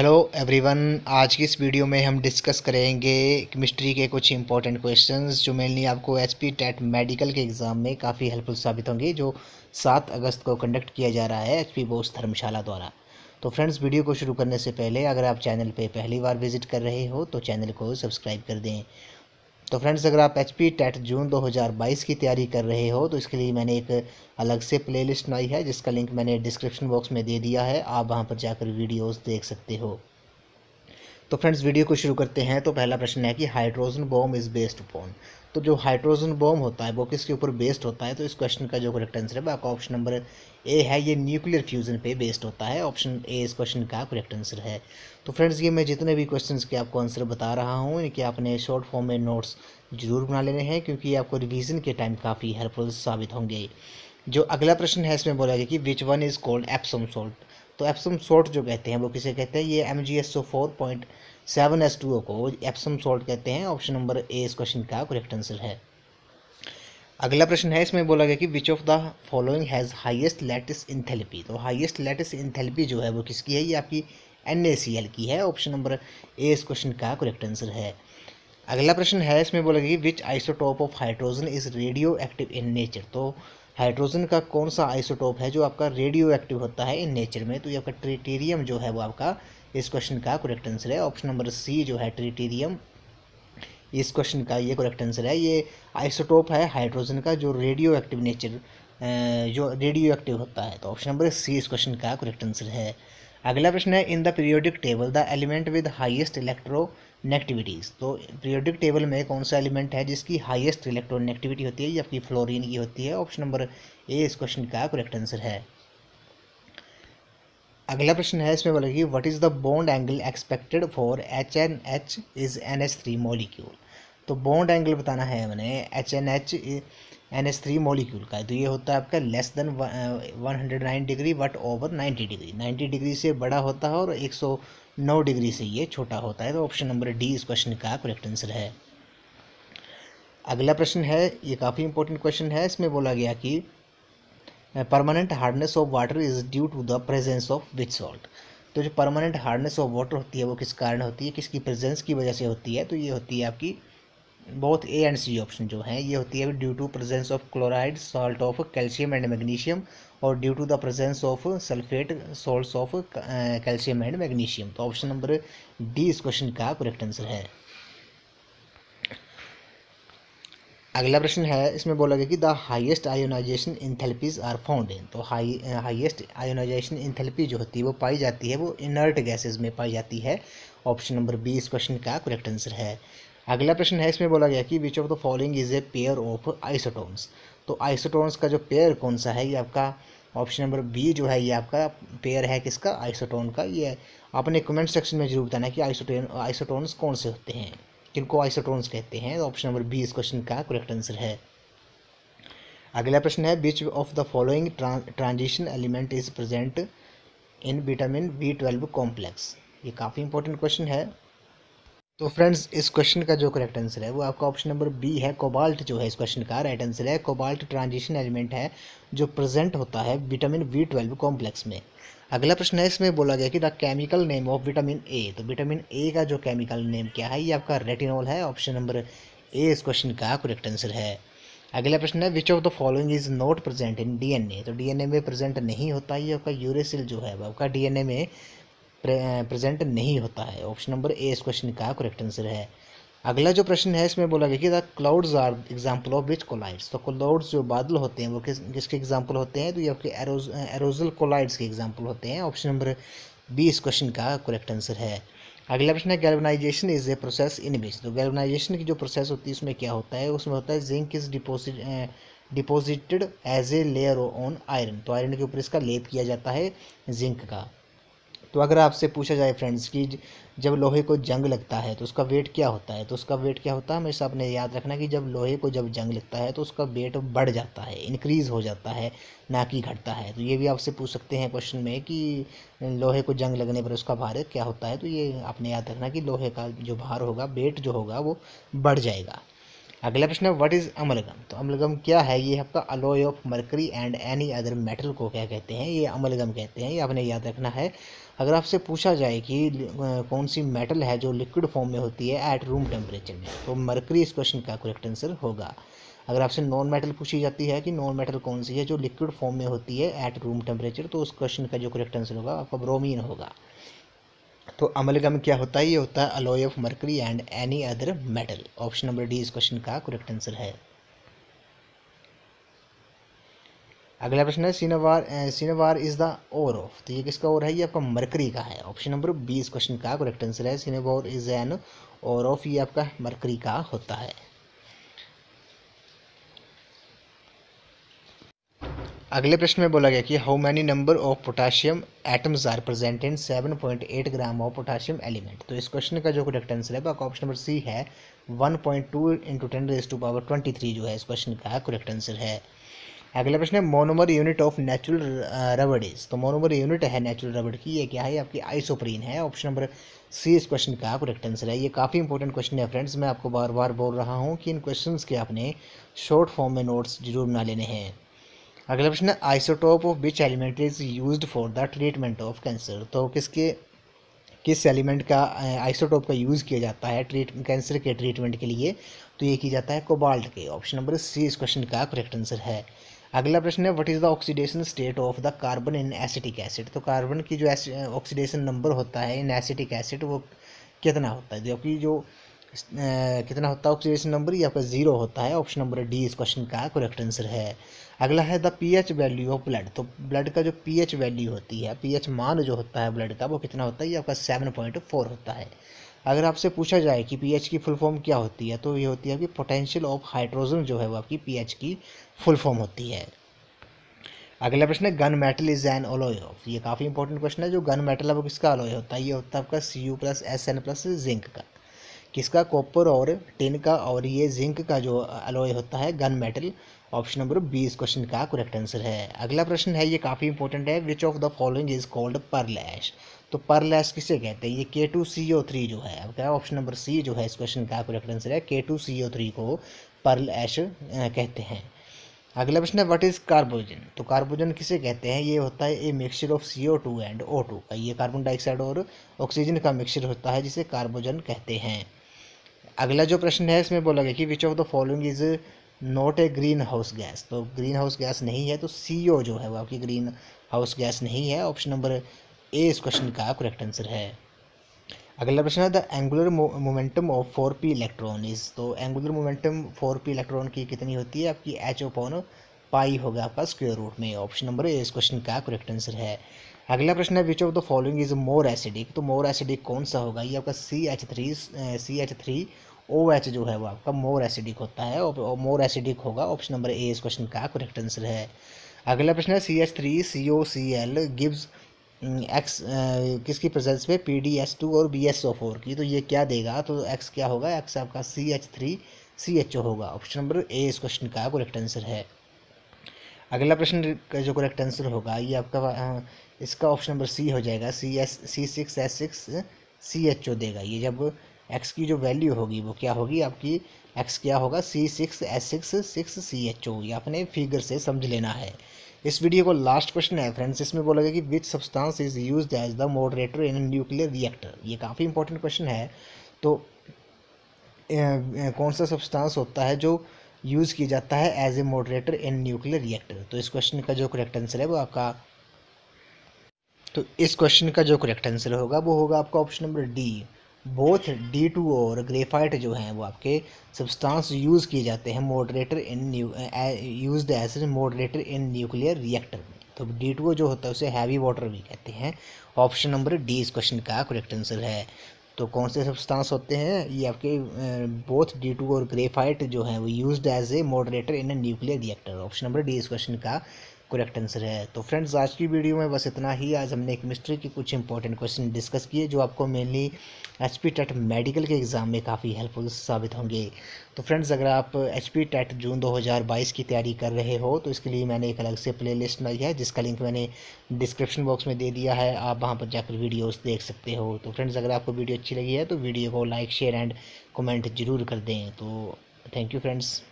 Hello everyone. आज की इस वीडियो में हम डिस्कस करेंगे केमिस्ट्री के कुछ इंपॉर्टेंट क्वेश्चंस जो मेनली आपको एचपी टेट मेडिकल के एग्ज़ाम में काफ़ी हेल्पफुल साबित होंगे, जो 7 अगस्त को कंडक्ट किया जा रहा है एचपी बोस धर्मशाला द्वारा। तो फ्रेंड्स, वीडियो को शुरू करने से पहले अगर आप चैनल पे पहली बार विजिट कर रहे हो तो चैनल को सब्सक्राइब कर दें। तो फ्रेंड्स, अगर आप एचपी टेट जून 2022 की तैयारी कर रहे हो तो इसके लिए मैंने एक अलग से प्लेलिस्ट बनाई है, जिसका लिंक मैंने डिस्क्रिप्शन बॉक्स में दे दिया है। आप वहां पर जाकर वीडियोस देख सकते हो। तो फ्रेंड्स, वीडियो को शुरू करते हैं। तो पहला प्रश्न है कि hydrogen bomb is based upon. तो जो हाइड्रोजन बॉम्ब होता है वो किसके ऊपर बेस्ड होता है? तो इस क्वेश्चन का जो करेक्ट आंसर है आपका ऑप्शन नंबर ए है, ये न्यूक्लियर फ्यूजन पे बेस्ड होता है। ऑप्शन ए इस क्वेश्चन का करेक्ट आंसर है। तो फ्रेंड्स, ये मैं जितने भी क्वेश्चंस के आपको आंसर बता रहा हूँ इनके आपने शॉर्ट फॉर्म में नोट्स जरूर बना लेने हैं, क्योंकि ये आपको रिवीजन के टाइम काफ़ी हेल्पफुल साबित होंगे। जो अगला प्रश्न है इसमें बोला गया कि which one is called Epsom salt. तो एप्सम सॉल्ट जो कहते हैं वो किसे कहते हैं? ये MgSO4.7H2O को एप्सम सॉल्ट कहते हैं। ऑप्शन नंबर ए इस क्वेश्चन का करेक्ट आंसर है। अगला प्रश्न है इसमें बोला गया कि विच of the following has highest lattice enthalpy. तो हाईएस्ट लैटिस इंथैल्पी जो है वो किसकी है? ये आपकी NaCl की है। ऑप्शन नंबर ए इस क्वेश्चन का करेक्ट आंसर है। अगला प्रश्न है इसमें बोला गया कि which isotope of hydrogen is radioactive in nature. तो हाइड्रोजन का कौन सा आइसोटोप है जो आपका रेडियो एक्टिव होता है इन नेचर में? तो ये आपका ट्रिटिरियम जो है वो आपका इस क्वेश्चन का करेक्ट आंसर है। ऑप्शन नंबर सी जो है ट्रिटिरियम, इस क्वेश्चन का ये करेक्ट आंसर है। ये आइसोटोप है हाइड्रोजन का जो रेडियो एक्टिव नेचर जो रेडियो एक्टिव होता है। तो ऑप्शन नंबर सी इस क्वेश्चन का करेक्ट आंसर है। अगला प्रश्न है in the periodic table the element with highest electronegativities. तो पीरियोडिक टेबल में कौन सा एलिमेंट है जिसकी हाईएस्ट इलेक्ट्रोनेगेटिविटी होती है? ये आपकी फ्लोरीन की होती है। ऑप्शन नंबर ए इस क्वेश्चन का करेक्ट आंसर है। अगला प्रश्न है इसमें बोला कि what is the bond angle expected for HNH is NH3 molecule. तो बॉन्ड एंगल बताना है हमें HNH NH3 मॉलिक्यूल का। तो ये होता है आपका less than 109 degree but over 90 degree. 90 degree से बड़ा होता है और 109 डिग्री से ये छोटा होता है। तो ऑप्शन नंबर डी इस क्वेश्चन का करेक्ट आंसर है। अगला प्रश्न है, ये काफ़ी इंपॉर्टेंट क्वेश्चन है। इसमें बोला गया कि permanent hardness of water is due to the presence of which salt. तो जो परमानेंट हार्डनेस ऑफ वाटर होती है वो किस कारण होती है, किसकी प्रेजेंस की वजह से होती है? तो ये होती है आपकी both A and C option जो है ये होती है due to presence of chloride salt of calcium and magnesium, और due to the presence of sulphate salts of calcium and magnesium. तो ऑप्शन नंबर डी इस क्वेश्चन का करेक्ट आंसर है। अगला प्रश्न है इसमें बोला गया कि the highest ionisation enthalpies are found in. तो हाईएस्ट आयोनाइजेशन इंथैल्पी जो होती है वो पाई जाती है वो इनर्ट गैसेज में पाई जाती है। ऑप्शन नंबर बी इस क्वेश्चन का करेक्ट आंसर है। अगला प्रश्न है इसमें बोला गया कि विच of the following is a pair of isotones. तो आइसोटोन्स का जो पेयर कौन सा है? ये आपका ऑप्शन नंबर बी जो है ये आपका पेयर है किसका? आइसोटोन का। ये आपने कमेंट सेक्शन में जरूर बताना है कि आइसोटोन्स कौन से होते हैं, किनको आइसोटोन्स कहते हैं। ऑप्शन नंबर बी इस क्वेश्चन का करेक्ट आंसर है। अगला प्रश्न है which of the following transition element is present in vitamin B12 complex. ये काफ़ी इंपॉर्टेंट क्वेश्चन है। तो फ्रेंड्स, इस क्वेश्चन का जो करेक्ट आंसर है वो आपका ऑप्शन नंबर बी है, कोबाल्ट जो है इस क्वेश्चन का राइट आंसर है। कोबाल्ट ट्रांजिशन एलिमेंट है जो प्रेजेंट होता है विटामिन B12 कॉम्प्लेक्स में। अगला प्रश्न है इसमें बोला गया कि the chemical name of vitamin A. तो विटामिन ए का जो केमिकल नेम क्या है? ये आपका रेटिनॉल है। ऑप्शन नंबर ए इस क्वेश्चन का करेक्ट आंसर है। अगला प्रश्न है which of the following is not present in DNA। तो DNA में प्रेजेंट नहीं होता, ये आपका यूरेसिल जो है वो आपका DNA में प्रेजेंट नहीं होता है। ऑप्शन नंबर ए इस क्वेश्चन का करेक्ट आंसर है। अगला जो प्रश्न है इसमें बोला गया कि the clouds are example of which colloids. तो क्लाउड्स जो बादल होते हैं वो किसके एग्जाम्पल होते हैं? तो ये आपके एरोजल कोलाइड्स के एग्जाम्पल होते हैं। ऑप्शन नंबर बी इस क्वेश्चन का करेक्ट आंसर है। अगला प्रश्न है galvanisation is a process in which. तो गैल्वेनाइजेशन की जो प्रोसेस होती है उसमें क्या होता है? उसमें होता है zinc is deposited as a layer on iron. तो आयरन के ऊपर इसका लेप किया जाता है जिंक का। तो अगर आपसे पूछा जाए फ्रेंड्स कि जब लोहे को जंग लगता है तो उसका वेट क्या होता है? तो उसका वेट क्या होता है हमेशा आपने याद रखना कि जब लोहे को जब जंग लगता है तो उसका वेट बढ़ जाता है, इंक्रीज़ हो जाता है, ना कि घटता है। तो ये भी आपसे पूछ सकते हैं क्वेश्चन में कि लोहे को जंग लगने पर उसका भार क्या होता है। तो ये आपने याद रखना कि लोहे का जो भार होगा, वेट जो होगा वो बढ़ जाएगा। अगला प्रश्न है व्हाट इज अमलगम। तो अमलगम क्या है, ये आपका alloy of mercury and any other metal को क्या कहते हैं, ये अमलगम कहते हैं, ये आपने याद रखना है। अगर आपसे पूछा जाए कि कौन सी मेटल है जो लिक्विड फॉर्म में होती है एट रूम टेम्परेचर में, तो मरकरी इस क्वेश्चन का करेक्ट आंसर होगा। अगर आपसे नॉन मेटल पूछी जाती है कि नॉन मेटल कौन सी है जो लिक्विड फॉर्म में होती है एट रूम टेम्परेचर, तो उस क्वेश्चन का जो करेक्ट आंसर होगा आपका ब्रोमीन होगा। तो अमलगम क्या होता है, ये होता है alloy of mercury and any other metal. Option number D इस क्वेश्चन का करेक्ट आंसर है। अगला प्रश्न है सिनेवार इज द ओर ऑफ। तो ये किसका ओर है, ये आपका मरकरी का है। ऑप्शन नंबर बी इस क्वेश्चन का करेक्ट आंसर है। सिनेवार इज एन ओर ऑफ, ये आपका मरकरी का होता है। अगले प्रश्न में बोला गया कि how many number of potassium atoms are present in 7.8 gram of potassium element. तो इस क्वेश्चन का जो करेक्ट आंसर है आपका ऑप्शन नंबर सी है 1.2 इंटू 10⁻23 जो है इस क्वेश्चन का करेक्ट आंसर है। अगला प्रश्न है मोनोमर यूनिट ऑफ नेचुरल रबड़ इज। तो मोनोमर यूनिट है नेचुरल रबड़ की, ये क्या है, आपकी आइसोप्रीन है। ऑप्शन नंबर सी इस क्वेश्चन का करेक्ट आंसर है। ये काफ़ी इंपॉर्टेंट क्वेश्चन है फ्रेंड्स, मैं आपको बार बार बोल रहा हूँ कि इन क्वेश्चंस के आपने शॉर्ट फॉर्म में नोट्स जरूर बना लेने हैं। अगला प्रश्न है isotope of which element is used for the treatment of cancer. तो किस एलिमेंट का आइसोटोप का यूज़ किया जाता है कैंसर के ट्रीटमेंट के लिए, तो ये किया जाता है कोबाल्ट के। ऑप्शन नंबर सी इस क्वेश्चन का करेक्ट आंसर है। अगला प्रश्न है what is the oxidation state of the carbon in acetic acid. तो कार्बन की जो ऑक्सीडेशन नंबर होता है इन एसिटिक एसिड वो कितना होता है, जबकि जो कितना होता है ऑक्सीडेशन नंबर, ये आपका 0 होता है। ऑप्शन नंबर डी इस क्वेश्चन का करेक्ट आंसर है। अगला है the pH value of blood. तो ब्लड का जो पीएच वैल्यू होती है, पीएच मान जो होता है ब्लड का, वो कितना होता है, ये आपका 7.4 होता है। अगर आपसे पूछा जाए कि पीएच की फुल फॉर्म क्या होती है, तो ये होती है कि पोटेंशियल ऑफ हाइड्रोजन जो है वो आपकी पीएच की फुल फॉर्म होती है। अगला प्रश्न है gun metal is an alloy of. ये काफ़ी इंपॉर्टेंट क्वेश्चन है। जो गन मेटल है वो किसका अलॉय होता है, ये होता है आपका Cu+Sn+ जिंक का। किसका, कॉपर और टिन का, और ये जिंक का जो अलॉय होता है gun metal. Option number B इस क्वेश्चन का करेक्ट आंसर है। अगला प्रश्न है, ये काफ़ी इंपॉर्टेंट है, which of the following is called pearl ash. तो पर्ल ऐश किसे कहते हैं, ये K2CO3 जो है, अब क्या ऑप्शन नंबर सी जो है इस क्वेश्चन का करेक्ट आंसर है। K2CO3 को पर्ल ऐश कहते हैं। अगला प्रश्न है व्हाट इज कार्बोजन। तो कार्बोजन किसे कहते हैं, ये होता है a mixture of CO2 and O2 का, ये कार्बन डाइऑक्साइड और ऑक्सीजन का मिक्सचर होता है जिसे कार्बोजन कहते हैं। अगला जो प्रश्न है इसमें बोला गया कि विच of the following is not a green house gas. तो ग्रीन हाउस गैस नहीं है, तो CO जो है वो आपकी ग्रीन हाउस गैस नहीं है। ऑप्शन नंबर ए इस क्वेश्चन का करेक्ट आंसर है। अगला प्रश्न है the angular momentum of 4p electron is. तो एंगुलर मोमेंटम 4p इलेक्ट्रॉन की कितनी होती है, आपकी H/π होगा आपका स्क्वायर रूट में। ऑप्शन नंबर ए इस क्वेश्चन का करेक्ट आंसर है। अगला प्रश्न है which of the following is more acidic. तो मोर एसिडिक कौन सा होगा, ये आपका CH3OH जो है वो आपका मोर एसिडिक होता है और मोर एसिडिक होगा। ऑप्शन नंबर ए इस क्वेश्चन का करेक्ट आंसर है। अगला प्रश्न है CH3COCl गिव्स एक्स किसकी प्रेजेंस में PdS2 और BSO4 की, तो ये क्या देगा, तो एक्स क्या होगा, एक्स आपका CH3CHO होगा। ऑप्शन नंबर ए इस क्वेश्चन का करेक्ट आंसर है। अगला प्रश्न का जो करेक्ट आंसर होगा ये आपका इसका ऑप्शन नंबर सी हो जाएगा। C6H6CHO देगा। ये जब एक्स की जो वैल्यू होगी वो क्या होगी आपकी, एक्स क्या होगा C6H6CHO, ये आपने फिगर से समझ लेना है। इस वीडियो को लास्ट क्वेश्चन है फ्रेंड्स, इसमें बोला गया कि which substance is used as the moderator in nuclear reactor. ये काफ़ी इंपॉर्टेंट क्वेश्चन है। तो कौन सा सब्सटेंस होता है जो यूज़ किया जाता है as a moderator in nuclear reactor. तो इस क्वेश्चन का जो करेक्ट आंसर है वो आपका वो होगा आपका option number D. Both D2 और ग्रेफाइट जो हैं वो आपके सब्सटेंस यूज़ किए जाते हैं moderator in used as moderator in nuclear reactor में। तो D2 जो होता है उसे हैवी वाटर भी कहते हैं। ऑप्शन नंबर डी इस क्वेश्चन का करेक्ट आंसर है। तो कौन से सब्सटेंस होते हैं, ये आपके बोथ D2 और ग्रेफाइट जो हैं वो used as a moderator in nuclear reactor. Option number D इस क्वेश्चन का करेक्ट आंसर है। तो फ्रेंड्स आज की वीडियो में बस इतना ही। आज हमने केमिस्ट्री के कुछ इंपॉर्टेंट क्वेश्चन डिस्कस किए जो आपको मेनली HP टेट मेडिकल के एग्ज़ाम में काफ़ी हेल्पफुल साबित होंगे। तो फ्रेंड्स अगर आप HP टेट जून 2022 की तैयारी कर रहे हो तो इसके लिए मैंने एक अलग से प्लेलिस्ट बनाई है जिसका लिंक मैंने डिस्क्रिप्शन बॉक्स में दे दिया है, आप वहाँ पर जाकर वीडियोस देख सकते हो। तो फ्रेंड्स अगर आपको वीडियो अच्छी लगी है तो वीडियो को लाइक शेयर एंड कमेंट जरूर कर दें। तो थैंक यू फ्रेंड्स।